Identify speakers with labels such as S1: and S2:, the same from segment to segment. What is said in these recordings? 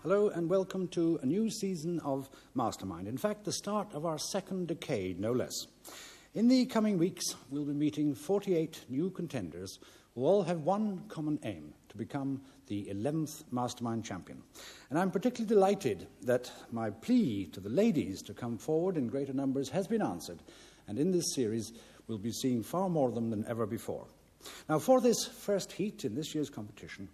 S1: Hello and welcome to a new season of Mastermind. In fact, the start of our second decade, no less. In the coming weeks, we'll be meeting 48 new contenders who all have one common aim, to become the 11th Mastermind champion. And I'm particularly delighted that my plea to the ladies to come forward in greater numbers has been answered. And in this series, we'll be seeing far more of them than ever before. Now, for this first heat in this year's competition,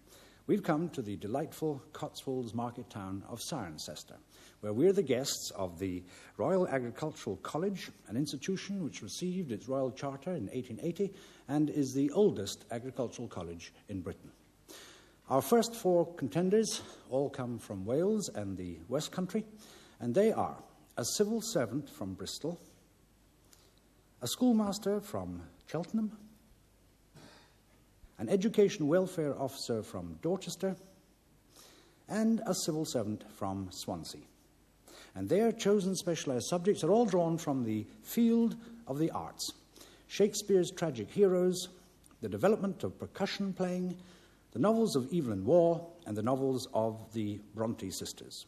S1: we've come to the delightful Cotswolds market town of Cirencester, where we're the guests of the Royal Agricultural College, an institution which received its royal charter in 1880 and is the oldest agricultural college in Britain. Our first four contenders all come from Wales and the West Country, and they are a civil servant from Bristol, a schoolmaster from Cheltenham, an education welfare officer from Dorchester, and a civil servant from Swansea. And their chosen specialised subjects are all drawn from the field of the arts: Shakespeare's tragic heroes, the development of percussion playing, the novels of Evelyn and Waugh, and the novels of the Bronte sisters.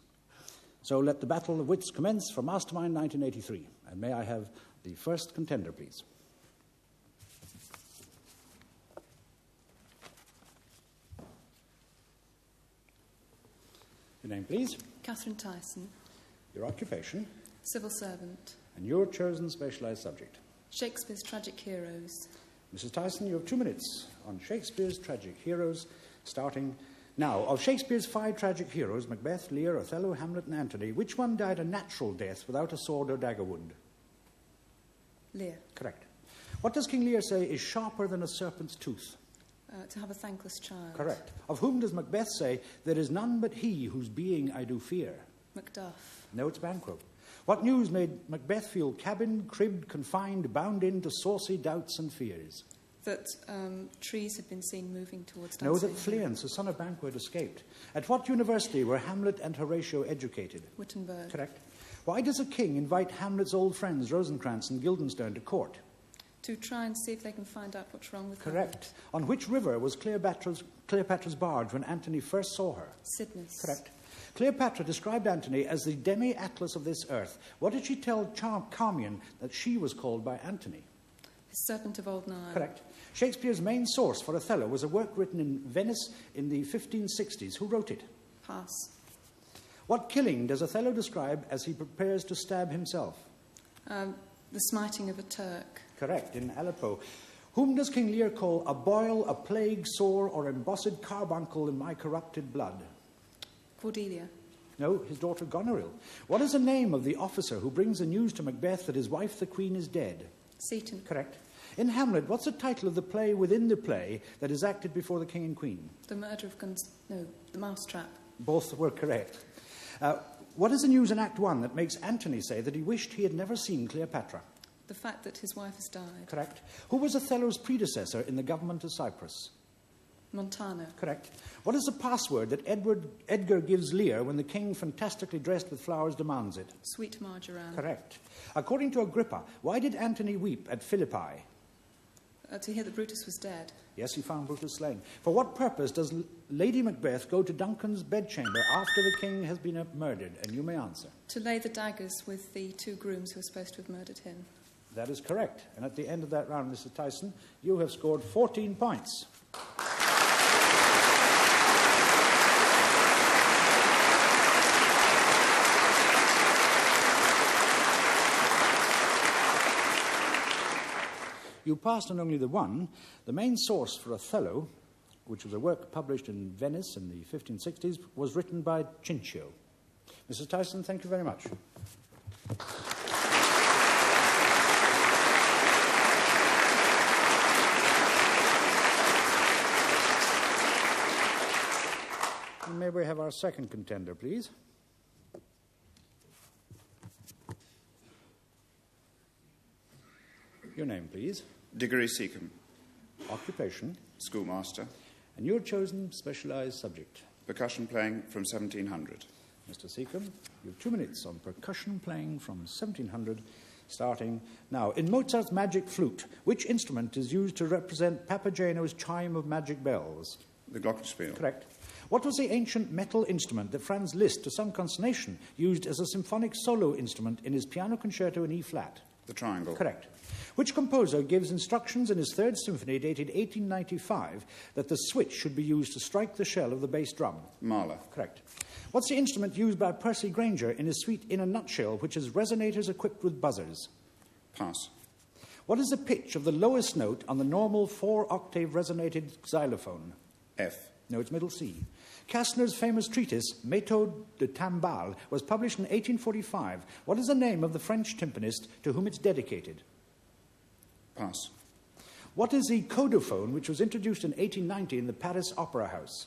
S1: So let the battle of wits commence for Mastermind 1983. And may I have the first contender, please? Your name, please?
S2: Katherine Tyson.
S1: Your occupation?
S2: Civil servant.
S1: And your chosen specialised subject?
S2: Shakespeare's tragic heroes.
S1: Mrs. Tyson, you have 2 minutes on Shakespeare's tragic heroes, starting now. Of Shakespeare's 5 tragic heroes, Macbeth, Lear, Othello, Hamlet, and Antony, which one died a natural death without a sword or dagger wound?
S2: Lear.
S1: Correct. What does King Lear say is sharper than a serpent's tooth?
S2: To have a thankless child.
S1: Correct. Of whom does Macbeth say, there is none but he whose being I do fear?
S2: Macduff.
S1: No, it's Banquo. What news made Macbeth feel cabined, cribbed, confined, bound into saucy doubts and fears?
S2: That trees had been seen moving towards
S1: No, that Fleance, the son of Banquo, had escaped. At what university were Hamlet and Horatio educated?
S2: Wittenberg.
S1: Correct. Why does a king invite Hamlet's old friends Rosencrantz and Guildenstern to court?
S2: To try and see if they can find out what's wrong with
S1: Correct.
S2: Hamlet.
S1: On which river was Cleopatra's barge when Antony first saw her?
S2: Cydnus.
S1: Correct. Cleopatra described Antony as the demi-atlas of this earth. What did she tell Charmian that she was called by Antony?
S2: The serpent of old Nile.
S1: Correct. Shakespeare's main source for Othello was a work written in Venice in the 1560s. Who wrote it?
S2: Pass.
S1: What killing does Othello describe as he prepares to stab himself?
S2: The smiting of a Turk.
S1: Correct, in Aleppo. Whom does King Lear call a boil, a plague, sore, or embossed carbuncle in my corrupted blood?
S2: Cordelia.
S1: No, his daughter Goneril. What is the name of the officer who brings the news to Macbeth that his wife, the Queen, is dead?
S2: Seton.
S1: Correct. In Hamlet, what's the title of the play within the play that is acted before the King and Queen?
S2: The murder of the mousetrap.
S1: Both were correct. What is the news in Act 1 that makes Antony say that he wished he had never seen Cleopatra?
S2: The fact that his wife has died.
S1: Correct. Who was Othello's predecessor in the government of Cyprus?
S2: Montano.
S1: Correct. What is the password that Edgar gives Lear when the king, fantastically dressed with flowers, demands it?
S2: Sweet marjoram.
S1: Correct. According to Agrippa, why did Antony weep at Philippi?
S2: To hear that Brutus was dead.
S1: Yes, he found Brutus slain. For what purpose does Lady Macbeth go to Duncan's bedchamber after the king has been murdered? And you may answer.
S2: To lay the daggers with the 2 grooms who were supposed to have murdered him.
S1: That is correct. And at the end of that round, Mr. Tyson, you have scored 14 points. You passed on only the one. The main source for Othello, which was a work published in Venice in the 1560s, was written by Cincio. Mrs. Tyson, thank you very much. And may we have our second contender, please? Your name, please?
S3: Diggory Seacome.
S1: Occupation?
S3: Schoolmaster.
S1: And your chosen specialised subject?
S3: Percussion playing from 1700.
S1: Mr. Seacome, you have 2 minutes on percussion playing from 1700, starting now. In Mozart's Magic Flute, which instrument is used to represent Papageno's chime of magic bells?
S3: The glockenspiel.
S1: Correct. What was the ancient metal instrument that Franz Liszt, to some consternation, used as a symphonic solo instrument in his piano concerto in E-flat?
S3: The triangle.
S1: Correct. Which composer gives instructions in his Third Symphony, dated 1895, that the switch should be used to strike the shell of the bass drum?
S3: Mahler.
S1: Correct. What's the instrument used by Percy Grainger in his suite In a Nutshell, which has resonators equipped with buzzers?
S3: Pass.
S1: What is the pitch of the lowest note on the normal 4-octave resonated xylophone?
S3: F.
S1: No, it's middle C. Kastner's famous treatise, Méthode de Timbale, was published in 1845. What is the name of the French timpanist to whom it's dedicated?
S3: Pass.
S1: What is the codophone which was introduced in 1890 in the Paris Opera House?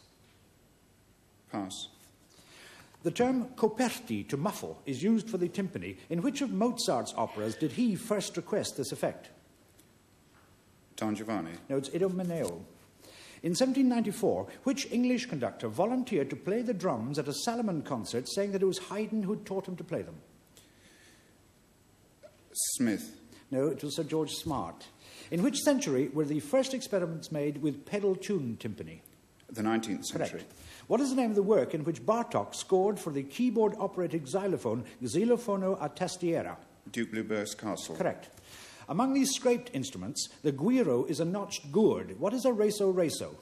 S3: Pass.
S1: The term coperti, to muffle, is used for the timpani. In which of Mozart's operas did he first request this effect?
S3: Don Giovanni.
S1: No, it's Idomeneo. In 1794, which English conductor volunteered to play the drums at a Salomon concert, saying that it was Haydn who had taught him to play them?
S3: Smith.
S1: No, it was Sir George Smart. In which century were the first experiments made with pedal-tuned timpani?
S3: The 19th century.
S1: Correct. What is the name of the work in which Bartók scored for the keyboard-operated xylophone, Xylofono a tastiera?
S3: Duke Blueburst Castle.
S1: Correct. Among these scraped instruments, the guiro is a notched gourd. What is a reso?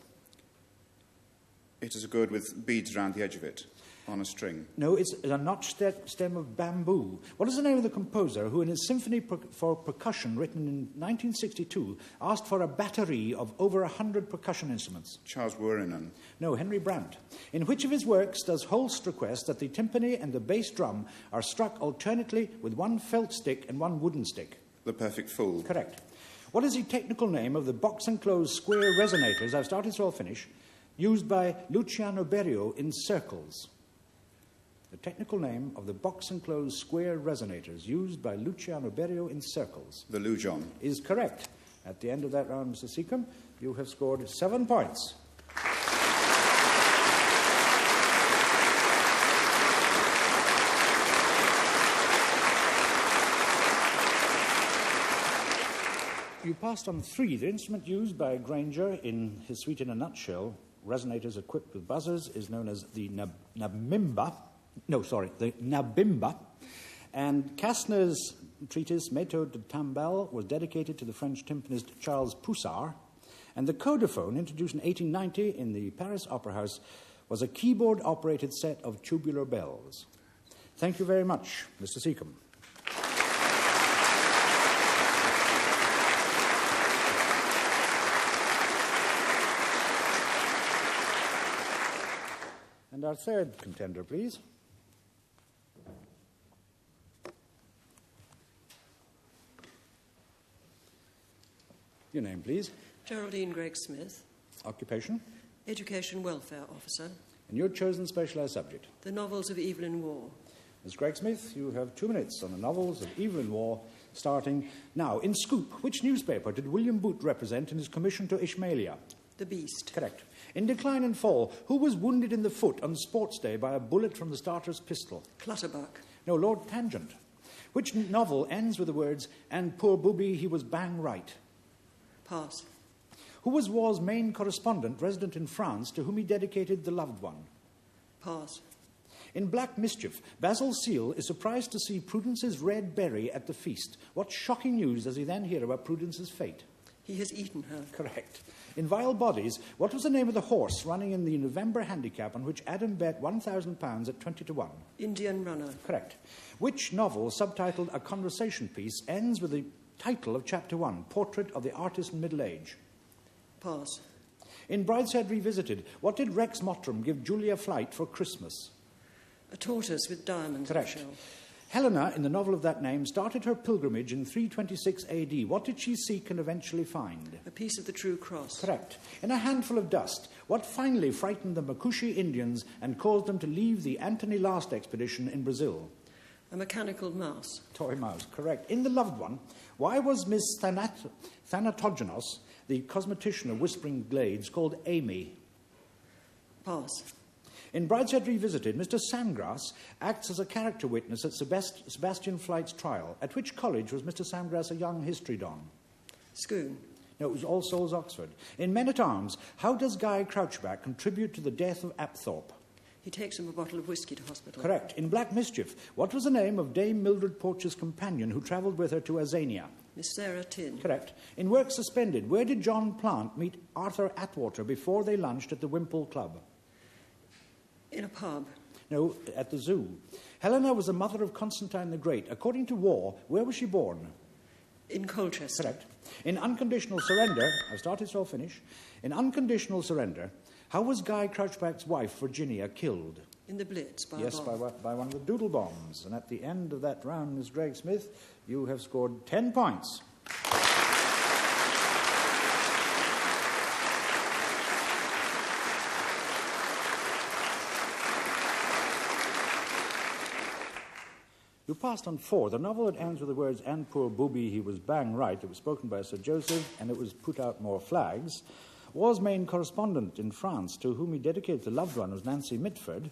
S3: It is a gourd with beads around the edge of it, on a string.
S1: No, it's a notched stem of bamboo. What is the name of the composer who, in his symphony for percussion, written in 1962, asked for a batterie of over 100 percussion instruments?
S3: Charles Wuorinen.
S1: No, Henry Brandt. In which of his works does Holst request that the timpani and the bass drum are struck alternately with one felt stick and one wooden stick?
S3: The Perfect Fool.
S1: Correct. What is the technical name of the box-enclosed square resonators, I've started so I'll finish, used by Luciano Berio in circles? The technical name of the box-enclosed square resonators used by Luciano Berio in circles.
S3: The Lujon.
S1: Is correct. At the end of that round, Mr. Seacome, you have scored 7 points. You passed on 3. The instrument used by Grainger in his suite In a Nutshell, resonators equipped with buzzers, is known as the nabimba. And Kastner's treatise, Méthode de Timbale, was dedicated to the French timpanist Charles Poussard. And the codophone, introduced in 1890 in the Paris Opera House, was a keyboard-operated set of tubular bells. Thank you very much, Mr. Seacome. And our third contender, please. Your name, please.
S4: Geraldine Greg Smith.
S1: Occupation?
S4: Education Welfare Officer.
S1: And your chosen specialised subject?
S4: The novels of Evelyn Waugh.
S1: Ms. Gregg-Smith, you have 2 minutes on the novels of Evelyn Waugh, starting now. In Scoop, which newspaper did William Booth represent in his commission to Ishmaelia?
S4: The Beast.
S1: Correct. In Decline and Fall, who was wounded in the foot on Sports Day by a bullet from the starter's pistol?
S4: Clutterbuck.
S1: No, Lord Tangent. Which novel ends with the words, "And poor booby, he was bang right"?
S4: Pass.
S1: Who was Waugh's main correspondent resident in France to whom he dedicated The Loved One?
S4: Pass.
S1: In Black Mischief, Basil Seal is surprised to see Prudence's red berry at the feast. What shocking news does he then hear about Prudence's fate?
S4: He has eaten her.
S1: Correct. In Vile Bodies, what was the name of the horse running in the November handicap on which Adam bet £1,000 at 20-1?
S4: Indian Runner.
S1: Correct. Which novel, subtitled A Conversation Piece, ends with the title of Chapter 1, Portrait of the Artist in Middle Age?
S4: Pass.
S1: In Brideshead Revisited, what did Rex Mottram give Julia Flight for Christmas?
S4: A tortoise with diamonds.
S1: Correct. Helena, in the novel of that name, started her pilgrimage in 326 AD. What did she seek and eventually find?
S4: A piece of the True Cross.
S1: Correct. In A Handful of Dust, what finally frightened the Makushi Indians and caused them to leave the Anthony Last expedition in Brazil?
S4: A mechanical mouse.
S1: Toy mouse, correct. In The Loved One, why was Miss Thanatogenos, the cosmetician of Whispering Glades, called Amy?
S4: Pass.
S1: In Brideshead Revisited, Mr. Sandgrass acts as a character witness at Sebastian Flight's trial. At which college was Mr. Sandgrass a young history don?
S4: Scone.
S1: No, it was All Souls, Oxford. In Men-at-Arms, how does Guy Crouchback contribute to the death of Apthorpe?
S4: He takes him a bottle of whisky to hospital.
S1: Correct. In Black Mischief, what was the name of Dame Mildred Porch's companion who travelled with her to Azania?
S4: Miss Sarah Tinn.
S1: Correct. In Work Suspended, where did John Plant meet Arthur Atwater before they lunched at the Wimpole Club?
S4: In a pub.
S1: No, at the zoo. Helena was the mother of Constantine the Great. According to Waugh, where was she born?
S4: In Colchester.
S1: Correct. In Unconditional Surrender, I've started so I'll finish. In Unconditional Surrender, how was Guy Crouchback's wife, Virginia, killed?
S4: In the Blitz by
S1: Yes,
S4: a bomb.
S1: by one of the doodle bombs. And at the end of that round, Miss Gregg-Smith, you have scored 10 points. You passed on 4. The novel that ends with the words, "And poor booby, he was bang right," it was spoken by Sir Joseph, and it was put out more flags. Waugh's main correspondent in France, to whom he dedicated The Loved One, was Nancy Mitford.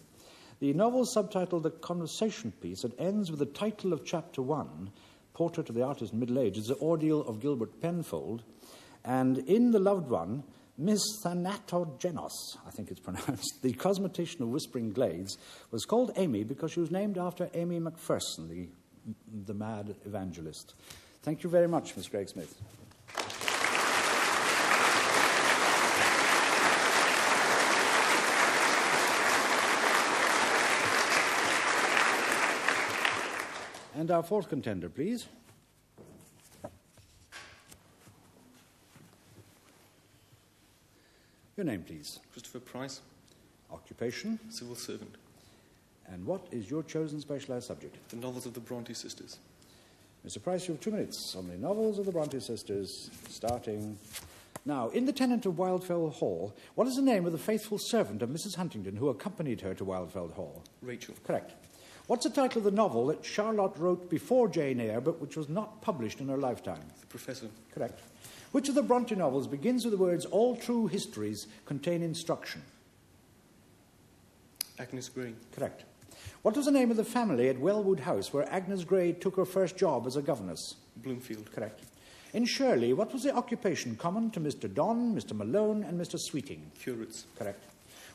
S1: The novel subtitled The Conversation Piece. It ends with the title of Chapter 1, Portrait of the Artist in Middle Age. It's the ordeal of Gilbert Penfold. And in The Loved One, Miss Thanatogenos, I think it's pronounced, the cosmetician of Whispering Glades, was called Amy because she was named after Amy Macpherson, the mad evangelist. Thank you very much, Miss Gregg-Smith. And our 4th contender, please. Your name, please.
S5: Christopher Price.
S1: Occupation.
S5: Civil servant.
S1: And what is your chosen specialised subject?
S5: The novels of the Bronte sisters.
S1: Mr. Price, you have 2 minutes on the novels of the Bronte sisters, starting now. In The Tenant of Wildfell Hall, what is the name of the faithful servant of Mrs. Huntingdon who accompanied her to Wildfell Hall?
S5: Rachel.
S1: Correct. What's the title of the novel that Charlotte wrote before Jane Eyre, but which was not published in her lifetime?
S5: The Professor.
S1: Correct. Which of the Bronte novels begins with the words, "All true histories contain instruction"?
S5: Agnes Grey.
S1: Correct. What was the name of the family at Wellwood House where Agnes Grey took her first job as a governess?
S5: Bloomfield.
S1: Correct. In Shirley, what was the occupation common to Mr. Donn, Mr. Malone, and Mr. Sweeting?
S5: Curates.
S1: Correct.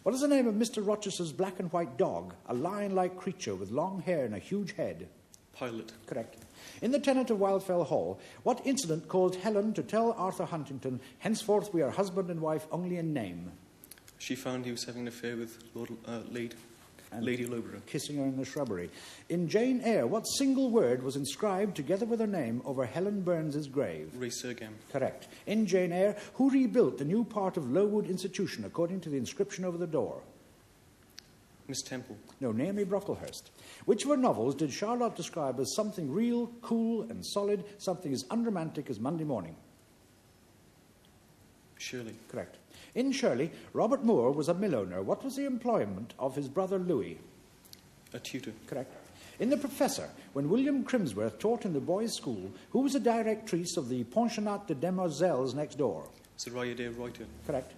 S1: What is the name of Mr. Rochester's black and white dog, a lion-like creature with long hair and a huge head?
S5: Pilot.
S1: Correct. In The Tenant of Wildfell Hall, what incident caused Helen to tell Arthur Huntingdon, "Henceforth we are husband and wife only in name"?
S5: She found he was having an affair with Lady Loughborough.
S1: Kissing her in the shrubbery. In Jane Eyre, what single word was inscribed together with her name over Helen Burns's grave?
S5: Resurgam.
S1: Correct. In Jane Eyre, who rebuilt the new part of Lowood Institution according to the inscription over the door?
S5: Miss Temple.
S1: No, Naomi Brocklehurst. Which of her novels did Charlotte describe as something real, cool, and solid, something as unromantic as Monday Morning?
S5: Shirley.
S1: Correct. In Shirley, Robert Moore was a mill owner. What was the employment of his brother Louis?
S5: A tutor.
S1: Correct. In The Professor, when William Crimsworth taught in the boys' school, who was the directrice of the pensionnat de demoiselles next door?
S5: Soraya de Reuter.
S1: Correct.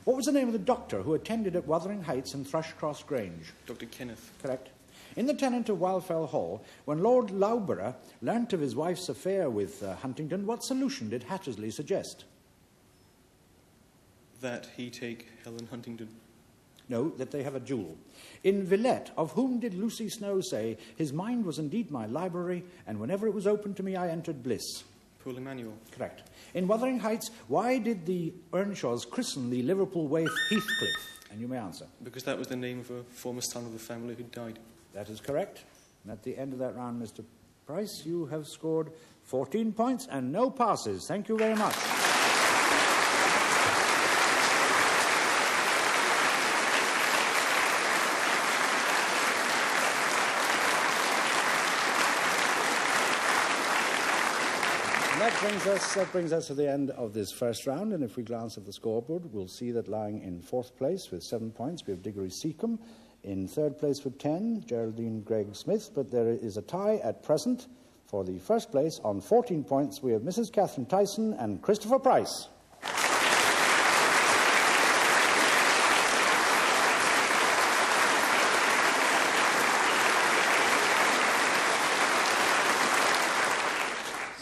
S1: What was the name of the doctor who attended at Wuthering Heights and Thrushcross Grange?
S5: Dr. Kenneth.
S1: Correct. In The Tenant of Wildfell Hall, when Lord Loughborough learnt of his wife's affair with Huntingdon, what solution did Hattersley suggest?
S5: That he take Helen Huntingdon.
S1: No, that they have a duel. In Villette, of whom did Lucy Snow say, "His mind was indeed my library, and whenever it was open to me I entered bliss"?
S5: Paul Emanuel.
S1: Correct. In Wuthering Heights, why did the Earnshaws christen the Liverpool waif Heathcliff? And you may answer.
S5: Because that was the name of a former son of the family who died.
S1: That is correct. And at the end of that round, Mr. Price, you have scored 14 points and no passes. Thank you very much. That brings us to the end of this first round, and if we glance at the scoreboard, we'll see that lying in 4th place with 7 points, we have Diggory Seacome. In 3rd place with 10, Geraldine Greg Smith, but there is a tie at present. For the 1st place on 14 points, we have Mrs. Katherine Tyson and Christopher Price.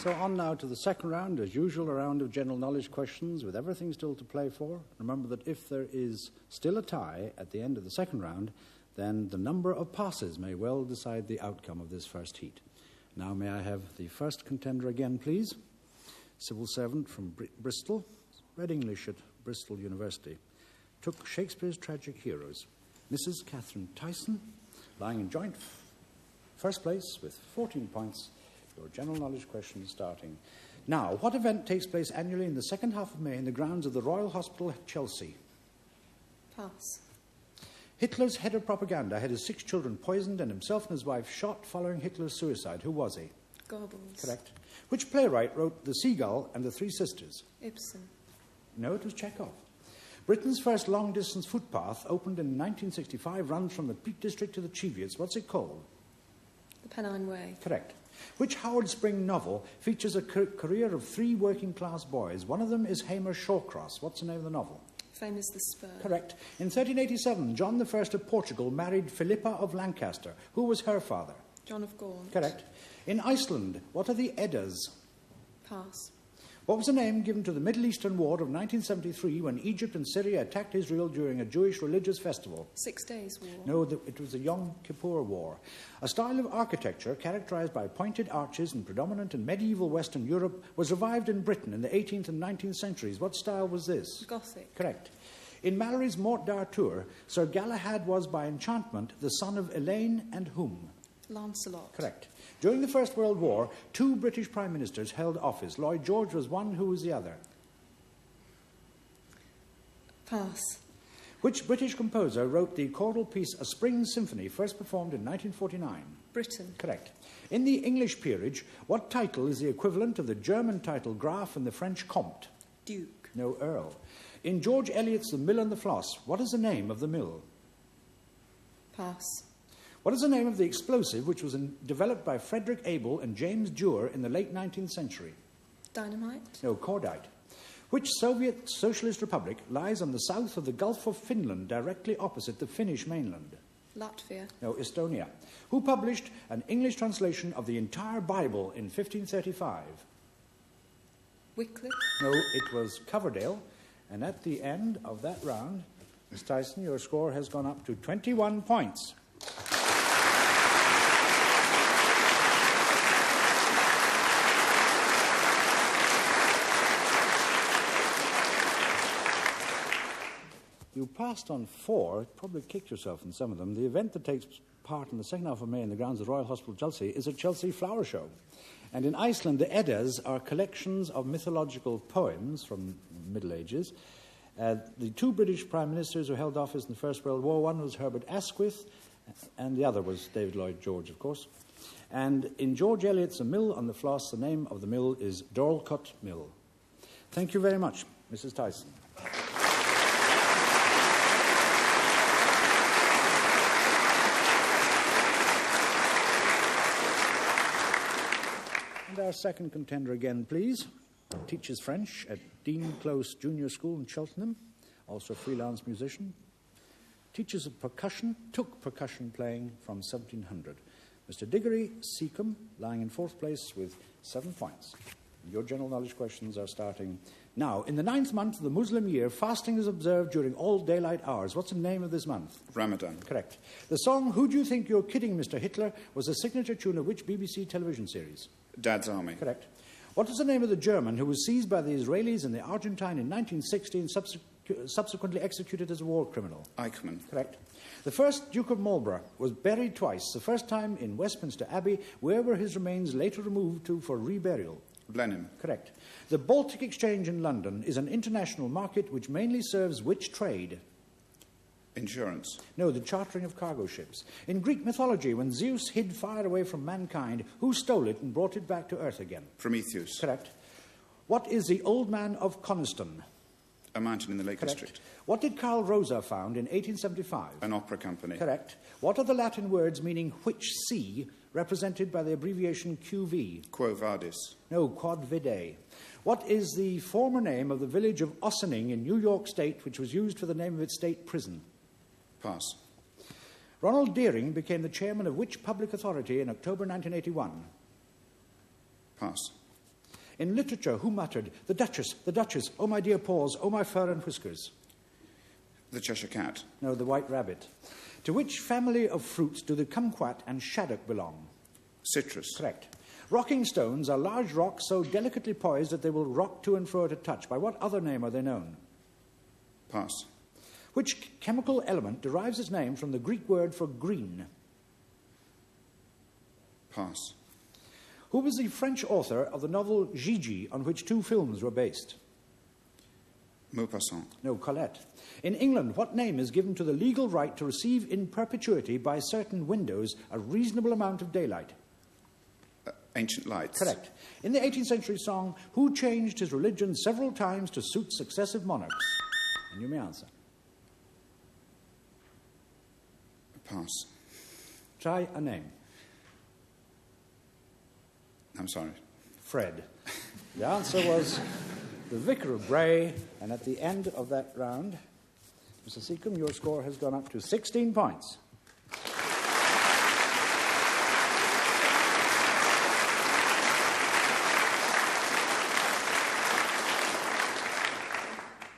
S1: So on now to the second round, as usual, a round of general knowledge questions with everything still to play for. Remember that if there is still a tie at the end of the second round, then the number of passes may well decide the outcome of this first heat. Now may I have the first contender again, please? Civil servant from Bristol, read English at Bristol University. Took Shakespeare's tragic heroes. Mrs. Katherine Tyson, lying in joint first place with 14 points. Your general knowledge question starting now. What event takes place annually in the second half of May in the grounds of the Royal Hospital at Chelsea?
S2: Pass.
S1: Hitler's head of propaganda had his 6 children poisoned and himself and his wife shot following Hitler's suicide. Who was he?
S2: Goebbels.
S1: Correct. Which playwright wrote The Seagull and the Three Sisters?
S2: Ibsen.
S1: No, it was Chekhov. Britain's first long-distance footpath opened in 1965, runs from the Peak District to the Cheviots. What's it called?
S2: The Pennine Way.
S1: Correct. Which Howard Spring novel features a career of 3 working-class boys? One of them is Hamer Shawcross. What's the name of the novel?
S2: Famous the Spur.
S1: Correct. In 1387, John I of Portugal married Philippa of Lancaster. Who was her father?
S2: John of Gaunt.
S1: Correct. In Iceland, what are the Eddas?
S2: Pass.
S1: What was the name given to the Middle Eastern War of 1973 when Egypt and Syria attacked Israel during a Jewish religious festival?
S2: 6 Days War.
S1: No, it was the Yom Kippur War. A style of architecture characterized by pointed arches and predominant in medieval Western Europe was revived in Britain in the 18th and 19th centuries. What style was this?
S2: Gothic.
S1: Correct. In Malory's Morte d'Arthur, Sir Galahad was by enchantment the son of Elaine and whom?
S2: Lancelot.
S1: Correct. During the First World War, 2 British Prime Ministers held office. Lloyd George was one. Who was the other?
S2: Pass.
S1: Which British composer wrote the choral piece A Spring Symphony, first performed in 1949?
S2: Britain.
S1: Correct. In the English peerage, what title is the equivalent of the German title Graf and the French Comte?
S2: Duke.
S1: No, Earl. In George Eliot's The Mill and the Floss, what is the name of the mill?
S2: Pass.
S1: What is the name of the explosive which was developed by Frederick Abel and James Dewar in the late 19th century?
S2: Dynamite.
S1: No, cordite. Which Soviet Socialist Republic lies on the south of the Gulf of Finland, directly opposite the Finnish mainland?
S2: Latvia.
S1: No, Estonia. Who published an English translation of the entire Bible in 1535?
S2: Wycliffe.
S1: No, it was Coverdale. And at the end of that round, Ms. Tyson, your score has gone up to 21 points. You passed on 4, probably kicked yourself in some of them. The event that takes part in the second half of May in the grounds of the Royal Hospital, Chelsea, is a Chelsea flower show. And in Iceland, the Eddas are collections of mythological poems from the Middle Ages. The 2 British Prime Ministers who held office in the First World War, one was Herbert Asquith, and the other was David Lloyd George, of course. And in George Eliot's The Mill on the Floss, the name of the mill is Dorlcote Mill. Thank you very much, Mrs. Tyson. And our second contender again, please. Teaches French at Dean Close Junior School in Cheltenham, also a freelance musician. Teaches percussion, took percussion playing from 1700. Mr. Diggory Seacome, lying in 4th place with 7 points. Your general knowledge questions are starting now. In the 9th month of the Muslim year, fasting is observed during all daylight hours. What's the name of this month?
S3: Ramadan.
S1: Correct. The song Who Do You Think You're Kidding, Mr. Hitler was a signature tune of which BBC television series?
S3: Dad's Army.
S1: Correct. What was the name of the German who was seized by the Israelis and the Argentine in 1960 and subsequently executed as a war criminal?
S3: Eichmann.
S1: Correct. The first Duke of Marlborough was buried twice, the first time in Westminster Abbey. Where were his remains later removed to for reburial?
S3: Blenheim.
S1: Correct. The Baltic Exchange in London is an international market which mainly serves which trade?
S3: Insurance.
S1: No, the chartering of cargo ships. In Greek mythology, when Zeus hid fire away from mankind, who stole it and brought it back to earth again?
S3: Prometheus.
S1: Correct. What is the Old Man of Coniston?
S3: A mountain in the Lake
S1: Correct.
S3: District.
S1: What did Carl Rosa found in 1875?
S3: An opera company.
S1: Correct. What are the Latin words meaning which sea, represented by the abbreviation QV?
S3: Quo vadis.
S1: No, quod vide. What is the former name of the village of Ossining in New York State, which was used for the name of its state prison?
S3: Pass.
S1: Ronald Deering became the chairman of which public authority in October 1981?
S3: Pass.
S1: In literature, who muttered, the Duchess, oh my dear paws, oh my fur and whiskers?
S3: The Cheshire Cat.
S1: No, the White Rabbit. To which family of fruits do the kumquat and shaddock belong?
S3: Citrus.
S1: Correct. Rocking stones are large rocks so delicately poised that they will rock to and fro at a touch. By what other name are they known?
S3: Pass.
S1: Which chemical element derives its name from the Greek word for green?
S3: Pass.
S1: Who was the French author of the novel Gigi, on which 2 films were based?
S3: Maupassant.
S1: No, Colette. In England, what name is given to the legal right to receive in perpetuity by certain windows a reasonable amount of daylight?
S3: Ancient Lights.
S1: Correct. In the 18th century song, who changed his religion several times to suit successive monarchs? And you may answer.
S3: Pass.
S1: Try a name.
S3: I'm sorry.
S1: Fred. The answer was the Vicar of Bray, and at the end of that round, Mr. Seacome, your score has gone up to 16 points.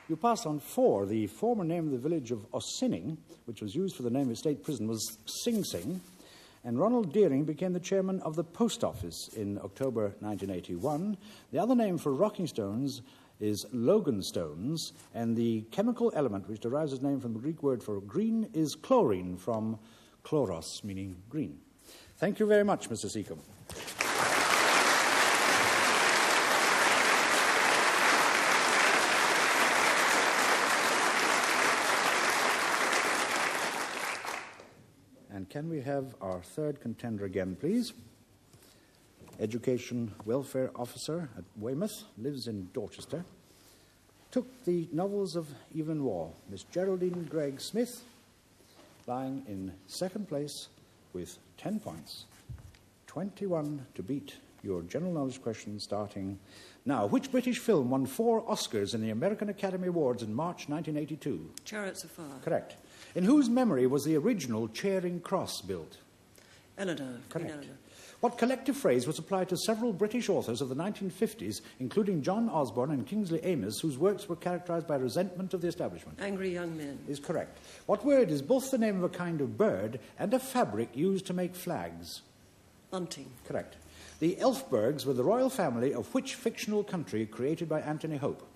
S1: You passed on 4. The former name of the village of Ossining, which was used for the name of state prison, was Sing Sing, and Ronald Deering became the chairman of the post office in October 1981. The other name for rocking stones is Loganstones, and the chemical element which derives its name from the Greek word for green is chlorine, from chloros, meaning green. Thank you very much, Mr. Seacome. And can we have our third contender again, please? Education Welfare Officer at Weymouth, lives in Dorchester. Took the novels of Evelyn Waugh, Miss Geraldine Greg Smith, lying in second place with 10 points. 21 to beat your general knowledge question starting now. Which British film won 4 Oscars in the American Academy Awards in March 1982?
S4: Chariots of Fire.
S1: Correct. In whose memory was the original Charing Cross built?
S4: Eleanor. Queen
S1: Correct.
S4: Eleanor.
S1: What collective phrase was applied to several British authors of the 1950s, including John Osborne and Kingsley Amis, whose works were characterised by resentment of the establishment?
S4: Angry Young Men.
S1: Is correct. What word is both the name of a kind of bird and a fabric used to make flags?
S4: Bunting.
S1: Correct. The Elfbergs were the royal family of which fictional country created by Anthony Hope?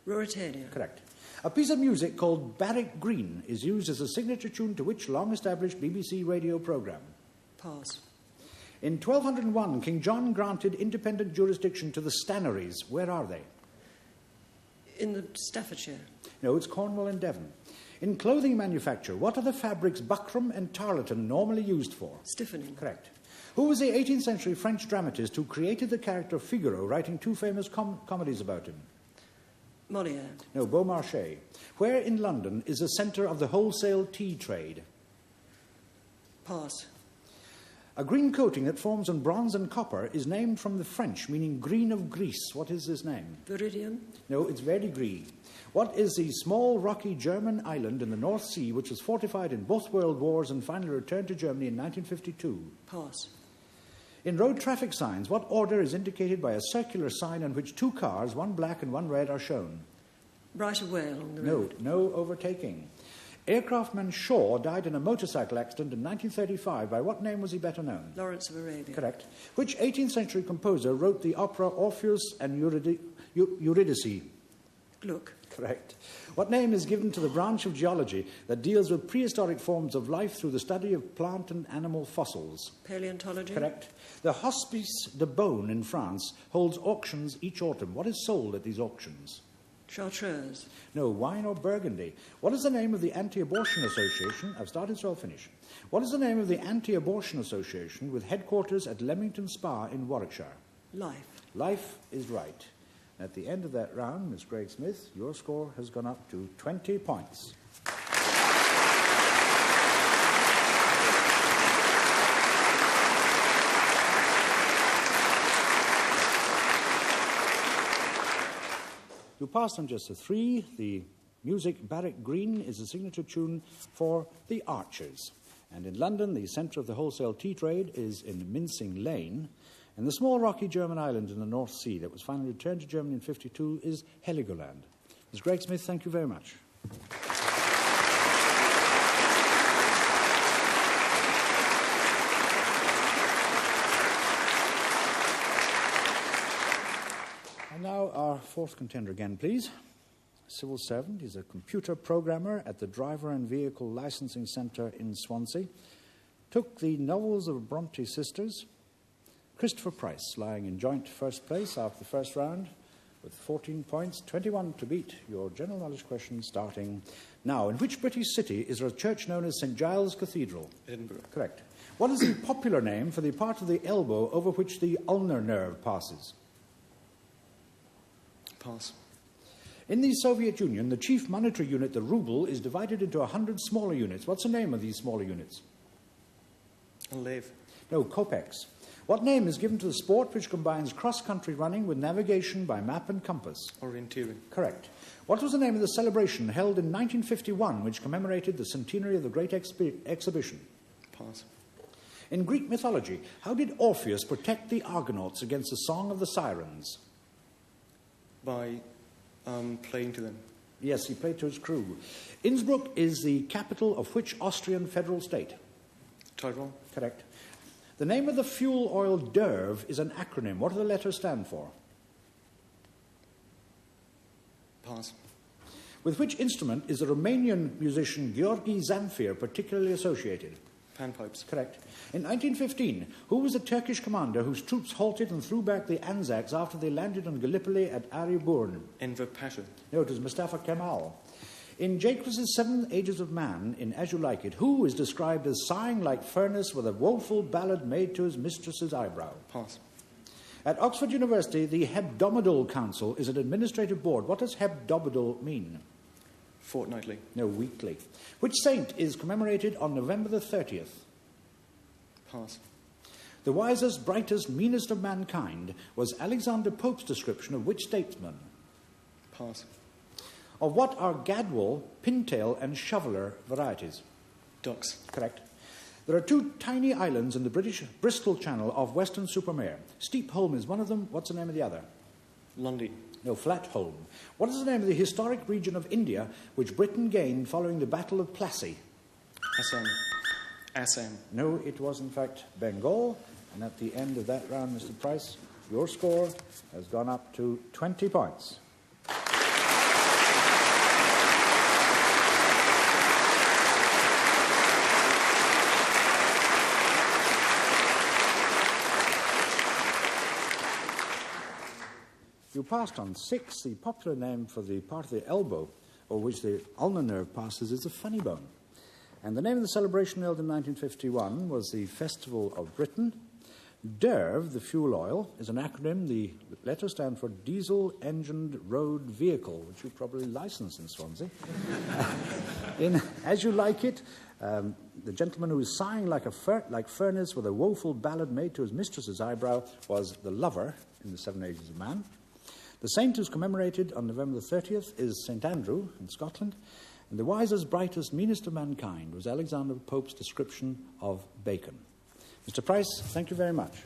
S4: Ruritania.
S1: Correct. A piece of music called Barrack Green is used as a signature tune to which long-established BBC radio programme?
S4: Pass.
S1: In 1201, King John granted independent jurisdiction to the Stannaries. Where are they?
S4: In the Staffordshire.
S1: No, it's Cornwall and Devon. In clothing manufacture, what are the fabrics buckram and tarlatan normally used for?
S4: Stiffening.
S1: Correct. Who was the 18th century French dramatist who created the character Figaro, writing 2 famous comedies about him?
S4: Molière.
S1: No, Beaumarchais. Where in London is the centre of the wholesale tea trade?
S4: Pass.
S1: A green coating that forms on bronze and copper is named from the French, meaning green of Greece. What is this name?
S4: Viridian.
S1: No, it's verdigris. What is the small, rocky German island in the North Sea which was fortified in both world wars and finally returned to Germany in 1952?
S4: Pass.
S1: In road traffic signs, what order is indicated by a circular sign on which 2 cars, one black and one red, are shown?
S4: Right away along the
S1: No,
S4: road.
S1: no overtaking. Aircraftman Shaw died in a motorcycle accident in 1935. By what name was he better known?
S4: Lawrence of Arabia.
S1: Correct. Which 18th century composer wrote the opera Orpheus and Eurydice?
S4: Gluck.
S1: Correct. What name is given to the branch of geology that deals with prehistoric forms of life through the study of plant and animal fossils?
S4: Paleontology.
S1: Correct. The Hospice de Beaune in France holds auctions each autumn. What is sold at these auctions?
S4: Chartreuse.
S1: No, wine or Burgundy. What is the name of the Anti-Abortion Association? I've started, so I'll finish. What is the name of the Anti-Abortion Association with headquarters at Leamington Spa in Warwickshire?
S4: Life.
S1: Life is right. At the end of that round, Miss Gregg-Smith, your score has gone up to 20 points. You passed on just a 3. The music Barrack Green is a signature tune for the Archers. And in London, the centre of the wholesale tea trade is in Mincing Lane. And the small rocky German island in the North Sea that was finally returned to Germany in 1952 is Heligoland. Ms. Gregg-Smith, thank you very much. And now our fourth contender again, please. Civil servant. He's a computer programmer at the Driver and Vehicle Licensing Centre in Swansea. Took the novels of Bronte sisters. Christopher Price, lying in joint first place after the first round with 14 points, 21 to beat. Your general knowledge question starting now. In which British city is there a church known as St. Giles Cathedral?
S5: Edinburgh.
S1: Correct. What is the popular name for the part of the elbow over which the ulnar nerve passes?
S5: Pass.
S1: In the Soviet Union, the chief monetary unit, the ruble, is divided into 100 smaller units. What's the name of these smaller units?
S5: A lave.
S1: No, kopecks. What name is given to the sport which combines cross-country running with navigation by map and compass?
S5: Orienteering.
S1: Correct. What was the name of the celebration held in 1951 which commemorated the centenary of the Great Exhibition?
S5: Pass.
S1: In Greek mythology, how did Orpheus protect the Argonauts against the Song of the Sirens?
S5: By playing to them.
S1: Yes, he played to his crew. Innsbruck is the capital of which Austrian federal state?
S5: Tyrol.
S1: Correct. The name of the fuel oil DERV is an acronym. What do the letters stand for?
S5: Pass.
S1: With which instrument is the Romanian musician Gheorghe Zamfir particularly associated?
S5: Panpipes.
S1: Correct. In 1915, who was the Turkish commander whose troops halted and threw back the Anzacs after they landed on Gallipoli at Arieburn?
S5: Enver Pasha.
S1: No, it was Mustafa Kemal. In Jacobs' 7 Ages of Man, in As You Like It, who is described as sighing like furnace with a woeful ballad made to his mistress's eyebrow?
S5: Pass.
S1: At Oxford University, the Hebdomadal Council is an administrative board. What does hebdomadal mean?
S5: Fortnightly.
S1: No, weekly. Which saint is commemorated on November the 30th?
S5: Pass.
S1: The wisest, brightest, meanest of mankind was Alexander Pope's description of which statesman?
S5: Pass.
S1: Of what are gadwall, pintail, and shoveler varieties?
S5: Ducks.
S1: Correct. There are 2 tiny islands in the British Bristol Channel of Weston-super-Mare. Steepholm is one of them. What's the name of the other?
S5: Lundy.
S1: No, Flatholm. What is the name of the historic region of India which Britain gained following the Battle of Plassey?
S5: Assam. Assam.
S1: No, it was in fact Bengal. And at the end of that round, Mr. Price, your score has gone up to 20 points. You passed on 6. The popular name for the part of the elbow over which the ulnar nerve passes is the funny bone. And the name of the celebration held in 1951 was the Festival of Britain. DERV, the fuel oil, is an acronym. The letters stand for Diesel Engined Road Vehicle, which you probably license in Swansea. In As You Like It, the gentleman who was sighing like furnace with a woeful ballad made to his mistress's eyebrow was the lover in the 7 Ages of Man. The saint who's commemorated on November the 30th is St. Andrew in Scotland. And the wisest, brightest, meanest of mankind was Alexander Pope's description of bacon. Mr. Price, thank you very much.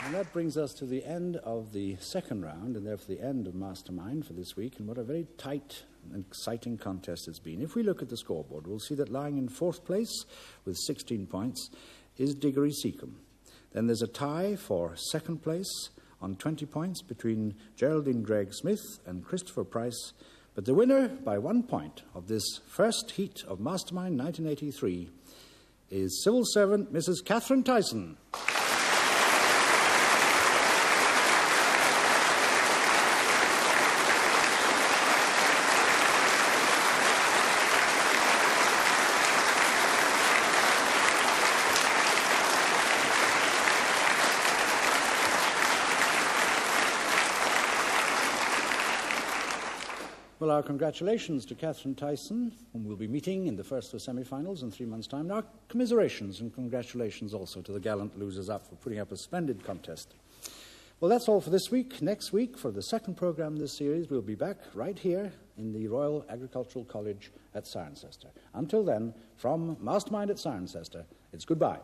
S1: And that brings us to the end of the second round, and therefore the end of Mastermind for this week, and what a very tight and exciting contest it's been. If we look at the scoreboard, we'll see that lying in 4th place with 16 points is Diggory Seacome. Then there's a tie for 2nd place on 20 points between Geraldine Greg Smith and Christopher Price, but the winner by 1 point of this first heat of Mastermind 1983 is civil servant Mrs. Katherine Tyson. Well, our congratulations to Katherine Tyson, whom we'll be meeting in the first of the semi-finals in 3 months' time. And our commiserations and congratulations also to the gallant losers up for putting up a splendid contest. Well, that's all for this week. Next week, for the second programme in this series, we'll be back right here in the Royal Agricultural College at Cirencester. Until then, from Mastermind at Cirencester, it's goodbye.